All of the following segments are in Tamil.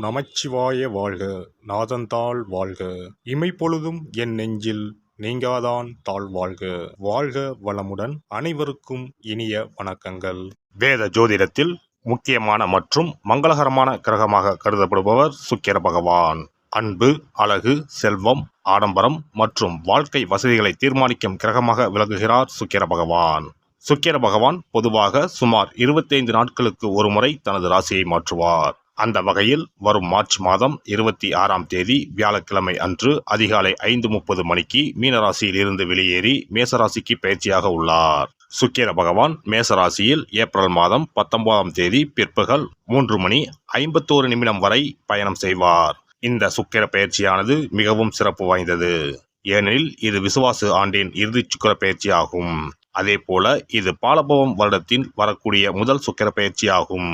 நமச்சிவாய வாழ்க. நாதந்தாள் வாழ்க. இமைப்பொழுதும் என் நெஞ்சில் நீங்காதான் தாழ்வாழ்க. வாழ்க வளமுடன். அனைவருக்கும் இனிய வணக்கங்கள். வேத ஜோதிடத்தில் முக்கியமான மற்றும் மங்களகரமான கிரகமாக கருதப்படுபவர் சுக்கிர பகவான். அன்பு, அழகு, செல்வம், ஆடம்பரம் மற்றும் வாழ்க்கை வசதிகளை தீர்மானிக்கும் கிரகமாக விளங்குகிறார் சுக்கிர பகவான். சுக்கிர பகவான் பொதுவாக சுமார் 25 நாட்களுக்கு ஒரு முறை தனது ராசியை மாற்றுவார். அந்த வகையில் வரும் மார்ச் மாதம் 26ஆம் தேதி வியாழக்கிழமை அன்று அதிகாலை 5:30 மணிக்கு மீனராசியில் இருந்து வெளியேறி மேசராசிக்கு பயிற்சியாக உள்ளார். சுக்கிர பகவான் மேசராசியில் ஏப்ரல் மாதம் 19ஆம் தேதி பிற்பகல் 3:51 வரை பயணம் செய்வார். இந்த சுக்கிர பயிற்சியானது மிகவும் சிறப்பு வாய்ந்தது. ஏனெனில் இது விசுவாசு ஆண்டின் இறுதி சுக்கிர பயிற்சி ஆகும். அதே போல இது பாலபவம் வருடத்தின் வரக்கூடிய முதல் சுக்கிர பயிற்சி ஆகும்.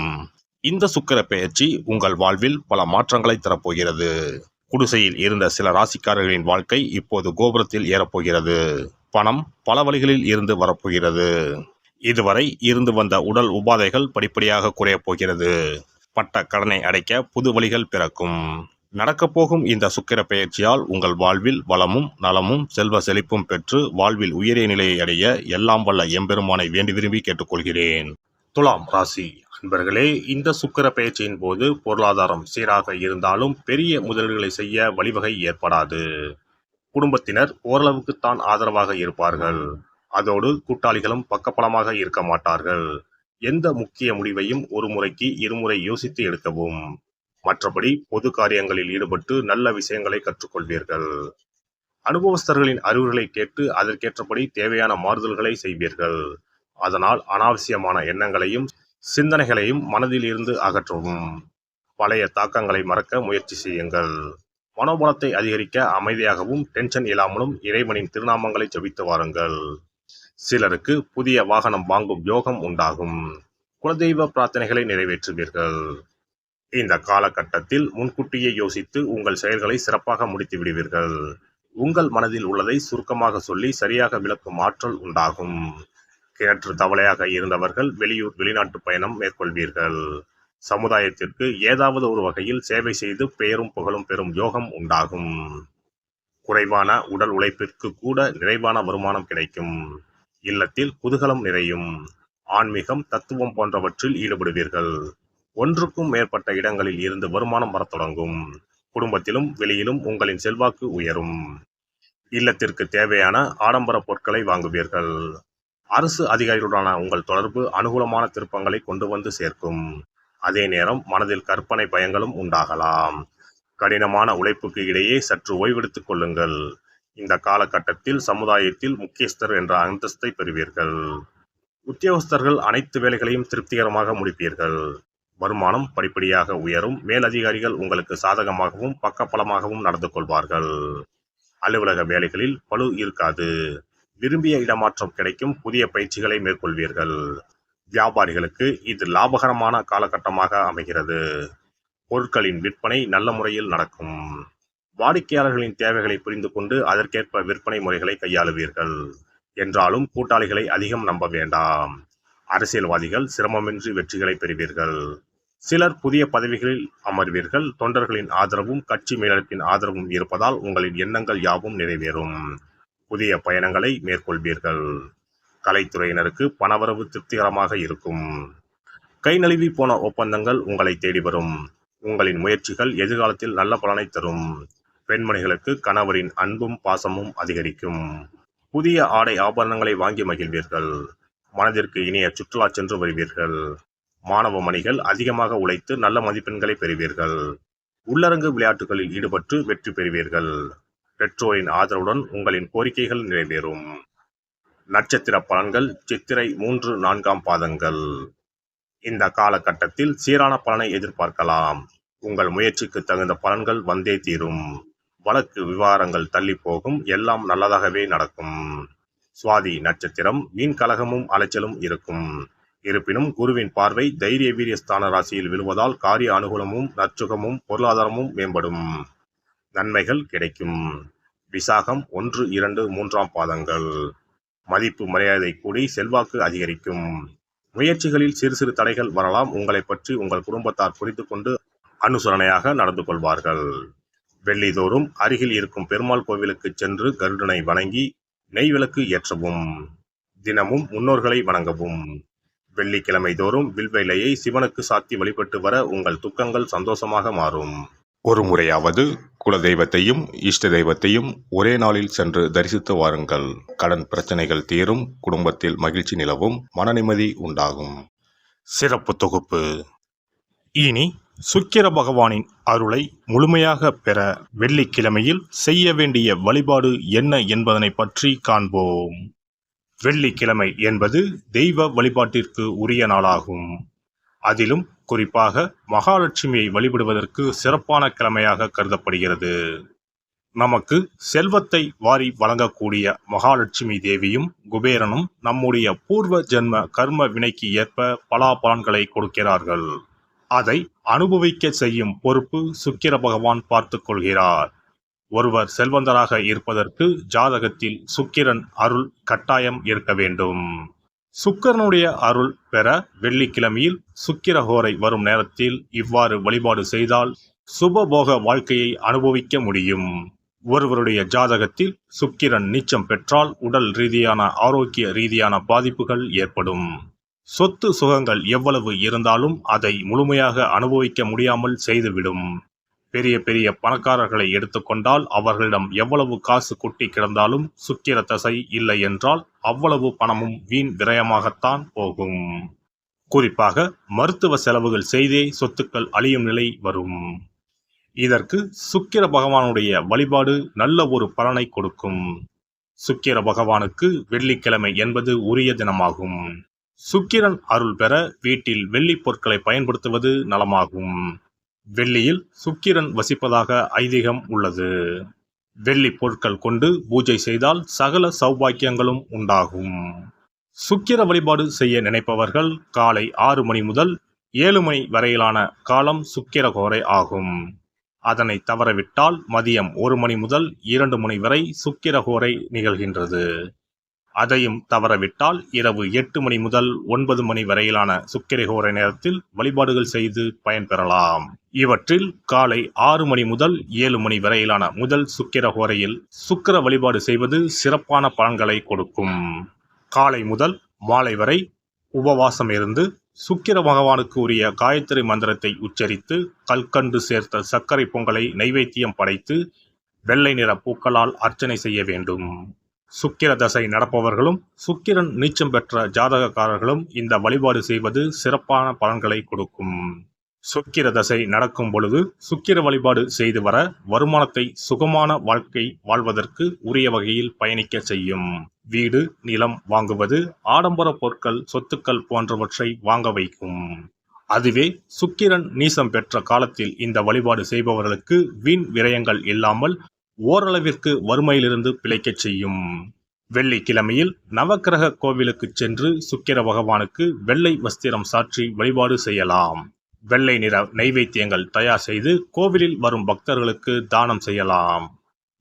இந்த சுக்கிர பெயர்ச்சி உங்கள் வாழ்வில் பல மாற்றங்களை தரப்போகிறது. குடிசையில் இருந்த சில ராசிக்காரர்களின் வாழ்க்கை இப்போது கோபுரத்தில் ஏறப்போகிறது. பணம் பல வழிகளில் இருந்து வரப்போகிறது. இதுவரை இருந்து வந்த உடல் உபாதைகள் படிப்படியாக குறையப் போகிறது. பட்ட கடனை அடைக்க புது வழிகள் பிறக்கும். நடக்கப்போகும் இந்த சுக்கிர பெயர்ச்சியால் உங்கள் வாழ்வில் வளமும் நலமும் செல்வ செழிப்பும் பெற்று வாழ்வில் உயரிய நிலையை அடைய எல்லாம் வல்ல எம்பெருமானை வேண்டி விரும்பி கேட்டுக்கொள்கிறேன். துலாம் ராசி அன்பர்களே, இந்த சுக்கிர பெயர்ச்சியின் போது பொருளாதாரம் சீராக இருந்தாலும் பெரிய முதலீடுகளை செய்ய வழிவகை ஏற்படாது. குடும்பத்தினர் ஓரளவுக்குத்தான் ஆதரவாக இருப்பார்கள். அதோடு கூட்டாளிகளும் பக்கபலமாக இருக்க மாட்டார்கள். எந்த முக்கிய முடிவையும் ஒரு முறைக்கு இருமுறை யோசித்து எடுக்கவும். மற்றபடி பொது காரியங்களில் ஈடுபட்டு நல்ல விஷயங்களை கற்றுக்கொள்வீர்கள். அனுபவஸ்தர்களின் அறிவுரைகளை கேட்டு அதற்கேற்றபடி தேவையான மாறுதல்களை செய்வீர்கள். அதனால் அனாவசியமான எண்ணங்களையும் சிந்தனைகளையும் மனதில் இருந்து அகற்றவும். பழைய தாக்கங்களை மறக்க முயற்சி செய்யுங்கள். மனோபலத்தை அதிகரிக்க அமைதியாகவும் டென்ஷன் இல்லாமலும் இறைவனின் திருநாமங்களை ஜபித்து வாருங்கள். சிலருக்கு புதிய வாகனம் வாங்கும் யோகம் உண்டாகும். குலதெய்வ பிரார்த்தனைகளை நிறைவேற்றுவீர்கள். இந்த காலகட்டத்தில் முன்கூட்டியே யோசித்து உங்கள் செயல்களை சிறப்பாக முடித்து விடுவீர்கள். உங்கள் மனதில் உள்ளதை சுருக்கமாக சொல்லி சரியாக விளக்கும் ஆற்றல் உண்டாகும். கிணற்று தவளையாக இருந்தவர்கள் வெளியூர் வெளிநாட்டு பயணம் மேற்கொள்வீர்கள். சமுதாயத்திற்கு ஏதாவது ஒரு வகையில் சேவை செய்து பெயரும் புகழும் பெறும் யோகம் உண்டாகும். குறைவான உடல் உழைப்பிற்கு கூட நிறைவான வருமானம் கிடைக்கும். இல்லத்தில் குதூகலம் நிறையும். ஆன்மீகம், தத்துவம் போன்றவற்றில் ஈடுபடுவீர்கள். ஒன்றுக்கும் மேற்பட்ட இடங்களில் இருந்து வருமானம் வரத் தொடங்கும். குடும்பத்திலும் வெளியிலும் உங்களின் செல்வாக்கு உயரும். இல்லத்திற்கு தேவையான ஆடம்பர பொருட்களை வாங்குவீர்கள். அரசு அதிகாரிகளுடனான உங்கள் தொடர்பு அனுகூலமான திருப்பங்களை கொண்டு வந்து சேர்க்கும். அதே நேரம் மனதில் கற்பனை பயங்களும் உண்டாகலாம். கடினமான உழைப்புக்கு இடையே சற்று ஓய்வெடுத்துக் கொள்ளுங்கள். இந்த காலகட்டத்தில் சமுதாயத்தில் முக்கியஸ்தர் என்ற அந்தஸ்தை பெறுவீர்கள். உத்தியோகஸ்தர்கள் அனைத்து வேலைகளையும் திருப்திகரமாக முடிப்பீர்கள். வருமானம் படிப்படியாக உயரும். மேலதிகாரிகள் உங்களுக்கு சாதகமாகவும் பக்கபலமாகவும் நடந்து கொள்வார்கள். அலுவலக வேலைகளில் பளு இருக்காது. விரும்பிய இடமாற்றம் கிடைக்கும். புதிய பயிற்சிகளை மேற்கொள்வீர்கள். வியாபாரிகளுக்கு இது லாபகரமான காலகட்டமாக அமைகிறது. பொருட்களின் விற்பனை நல்ல முறையில் நடக்கும். வாடிக்கையாளர்களின் தேவைகளை புரிந்து கொண்டு அதற்கேற்ப விற்பனை முறைகளை கையாளுவீர்கள். என்றாலும் கூட்டாளிகளை அதிகம் நம்ப வேண்டாம். அரசியல்வாதிகள் சிரமமின்றி வெற்றிகளை பெறுவீர்கள். சிலர் புதிய பதவிகளில் அமர்வீர்கள். தொண்டர்களின் ஆதரவும் கட்சி மேலிடத்தின் ஆதரவும் இருப்பதால் உங்களின் எண்ணங்கள் யாவும் நிறைவேறும். புதிய பயணங்களை மேற்கொள்வீர்கள். கலைத்துறையினருக்கு பணவரவு திருப்திகரமாக இருக்கும். கை நழுவி போன ஒப்பந்தங்கள் உங்களை தேடி வரும். உங்களின் முயற்சிகள் எதிர்காலத்தில் நல்ல பலனை தரும். பெண்மணிகளுக்கு கணவரின் அன்பும் பாசமும் அதிகரிக்கும். புதிய ஆடை ஆபரணங்களை வாங்கி மகிழ்வீர்கள். மனதிற்கு இனிய சுற்றுலா சென்று வருவீர்கள். மாணவ மணிகள் அதிகமாக உழைத்து நல்ல மதிப்பெண்களை பெறுவீர்கள். உள்ளரங்கு விளையாட்டுகளில் ஈடுபட்டு வெற்றி பெறுவீர்கள். பெற்றோரின் ஆதரவுடன் உங்களின் கோரிக்கைகள் நிறைவேறும். நட்சத்திர பலன்கள் சித்திரை 3-4 பாதங்கள். இந்த காலகட்டத்தில் சீரான பலனை எதிர்பார்க்கலாம். உங்கள் முயற்சிக்கு தகுந்த பலன்கள் வந்தே தீரும். வழக்கு விவகாரங்கள் தள்ளி போகும். எல்லாம் நல்லதாகவே நடக்கும். சுவாதி நட்சத்திரம் வீண் கலகமும் அலைச்சலும் இருக்கும். இருப்பினும் குருவின் பார்வை தைரிய வீரியஸ்தான ராசியில் விழுவதால் காரிய அனுகூலமும் நற்சுகமும் பொருளாதாரமும் மேம்படும். நன்மைகள் கிடைக்கும். விசாகம் 1-2-3 பாதங்கள். மதிப்பு மரியாதை கூடி செல்வாக்கு அதிகரிக்கும். முயற்சிகளில் சிறு சிறு தடைகள் வரலாம். உங்களை பற்றி உங்கள் குடும்பத்தார் புரிந்து கொண்டு அனுசரணையாக நடந்து கொள்வார்கள். வெள்ளிதோறும் அருகில் இருக்கும் பெருமாள் கோவிலுக்கு சென்று கருடனை வணங்கி நெய்விளக்கு ஏற்றவும். தினமும் முன்னோர்களை வணங்கவும். வெள்ளிக்கிழமை தோறும் வில்வ சிவனுக்கு சாத்தி வழிபட்டு வர உங்கள் துக்கங்கள் சந்தோஷமாக மாறும். ஒரு முறையாவது குலதெய்வத்தையும் இஷ்ட தெய்வத்தையும் ஒரே நாளில் சென்று தரிசித்து வாருங்கள். கடன் பிரச்சனைகள் தீரும், குடும்பத்தில் மகிழ்ச்சி நிலவும், மன நிம்மதி உண்டாகும். சிறப்பு தொகுப்பு. இனி சுக்கிர பகவானின் அருளை முழுமையாக பெற வெள்ளிக்கிழமையில் செய்ய வேண்டிய வழிபாடு என்ன என்பதனை பற்றி காண்போம். வெள்ளிக்கிழமை என்பது தெய்வ வழிபாட்டிற்கு உரிய நாளாகும். அதிலும் குறிப்பாக மகாலட்சுமியை வழிபடுவதற்கு சிறப்பான கிழமையாக கருதப்படுகிறது. நமக்கு செல்வத்தை வாரி வழங்கக்கூடிய மகாலட்சுமி தேவியும் குபேரனும் நம்முடைய பூர்வ ஜென்ம கர்ம வினைக்கு ஏற்ப பலாபலன்களை கொடுக்கிறார்கள். அதை அனுபவிக்க செய்யும் பொறுப்பு சுக்கிர பகவான் பார்த்து கொள்கிறார். ஒருவர் செல்வந்தராக இருப்பதற்கு ஜாதகத்தில் சுக்கிரன் அருள் கட்டாயம் இருக்க வேண்டும். சுக்கிரனுடைய அருள் பெற வெள்ளிக்கிழமையில் சுக்கிரஹோரை வரும் நேரத்தில் இவ்வாறு வழிபாடு செய்தால் சுபபோக வாழ்க்கையை அனுபவிக்க முடியும். ஒருவருடைய ஜாதகத்தில் சுக்கிரன் நீச்சம் பெற்றால் உடல் ரீதியான ஆரோக்கிய ரீதியான பாதிப்புகள் ஏற்படும். சொத்து சுகங்கள் எவ்வளவு இருந்தாலும் அதை முழுமையாக அனுபவிக்க முடியாமல் செய்துவிடும். பெரிய பெரிய பணக்காரர்களை எடுத்துக்கொண்டால் அவர்களிடம் எவ்வளவு காசு கொட்டி கிடந்தாலும் சுக்கிர தசை இல்லை என்றால் அவ்வளவு பணமும் வீண் விரயமாகத்தான் போகும். குறிப்பாக மருத்துவ செலவுகள் செய்தே சொத்துக்கள் அழியும் நிலை வரும். இதற்கு சுக்கிர பகவானுடைய வழிபாடு நல்ல ஒரு பலனை கொடுக்கும். சுக்கிர பகவானுக்கு வெள்ளிக்கிழமை என்பது உரிய தினமாகும். சுக்கிரன் அருள் பெற வீட்டில் வெள்ளி பொருட்களை பயன்படுத்துவது நலமாகும். வெள்ளியில் சுக்கிரன் வசிப்பதாக ஐதீகம் உள்ளது. வெள்ளி பொருட்கள் கொண்டு பூஜை செய்தால் சகல சௌபாக்கியங்களும் உண்டாகும். சுக்கிர வழிபாடு செய்ய நினைப்பவர்கள் காலை 6 மணி முதல் 7 மணி வரையிலான காலம் சுக்கிரஹோரை ஆகும். அதனை தவறவிட்டால் மதியம் 1 மணி முதல் 2 மணி வரை சுக்கிரஹோரை நிகழ்கின்றது. அதையும் தவறவிட்டால் இரவு 8 மணி முதல் 9 மணி வரையிலான சுக்கிரஹோரை நேரத்தில் வழிபாடுகள் செய்து பயன்பெறலாம். இவற்றில் காலை 6 மணி முதல் 7 மணி வரையிலான முதல் சுக்கிரஹோரையில் சுக்கிர வழிபாடு செய்வது சிறப்பான பலன்களை கொடுக்கும். காலை முதல் மாலை வரை உபவாசம் இருந்து சுக்கிர பகவானுக்கு உரிய காயத்ரி மந்திரத்தை உச்சரித்து கல்கண்டு சேர்த்த சர்க்கரை பொங்கலை நைவேத்தியம் படைத்து வெள்ளை நிற பூக்களால் அர்ச்சனை செய்ய வேண்டும். சுக்கிர தசை நடப்பவர்களும் சுக்கிரன் நீச்சம் பெற்ற ஜாதகக்காரர்களும் இந்த வழிபாடு செய்வது சிறப்பான பலன்களை கொடுக்கும். சுக்கிர தசை நடக்கும் பொழுது சுக்கிர வழிபாடு செய்து வர வருமானத்தை சுகமான வாழ்க்கை வாழ்வதற்கு உரிய வகையில் பயணிக்க செய்யும். வீடு நிலம் வாங்குவது, ஆடம்பர பொருட்கள் சொத்துக்கள் போன்றவற்றை வாங்க வைக்கும். அதுவே சுக்கிரன் நீசம் பெற்ற காலத்தில் இந்த வழிபாடு செய்பவர்களுக்கு வீண் விரயங்கள் இல்லாமல் ஓரளவிற்கு வறுமையிலிருந்து பிழைக்கச் செய்யும். வெள்ளிக்கிழமையில் நவக்கிரக கோவிலுக்கு சென்று சுக்கிர பகவானுக்கு வெள்ளை வஸ்திரம் சாற்றி வழிபாடு செய்யலாம். வெள்ளை நிற நைவேத்தியங்கள் தயார் செய்து கோவிலில் வரும் பக்தர்களுக்கு தானம் செய்யலாம்.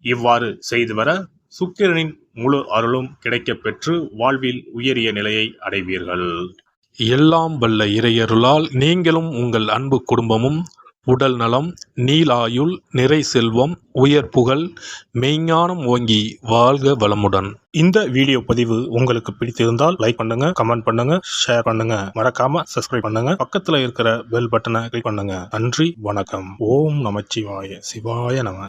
இவ்வாறு செய்து வர சுக்கிரனின் முழு அருளும் கிடைக்கப் பெற்று வாழ்வில் உயரிய நிலையை அடைவீர்கள். எல்லாம் வல்ல இறையருளால் நீங்களும் உங்கள் அன்பு குடும்பமும் உடல் நலம், நீலாயுள், நிறை செல்வம், உயர் புகழ், மெய்ஞானம் ஓங்கி வாழ்க வளமுடன். இந்த வீடியோ பதிவு உங்களுக்கு பிடித்திருந்தால் லைக் பண்ணுங்க, கமெண்ட் பண்ணுங்க, ஷேர் பண்ணுங்க, மறக்காம சப்ஸ்கிரைப் பண்ணுங்க, பக்கத்துல இருக்கிற பெல் பட்டனை கிளிக் பண்ணுங்க. நன்றி, வணக்கம். ஓம் நமச்சிவாய, சிவாய நம.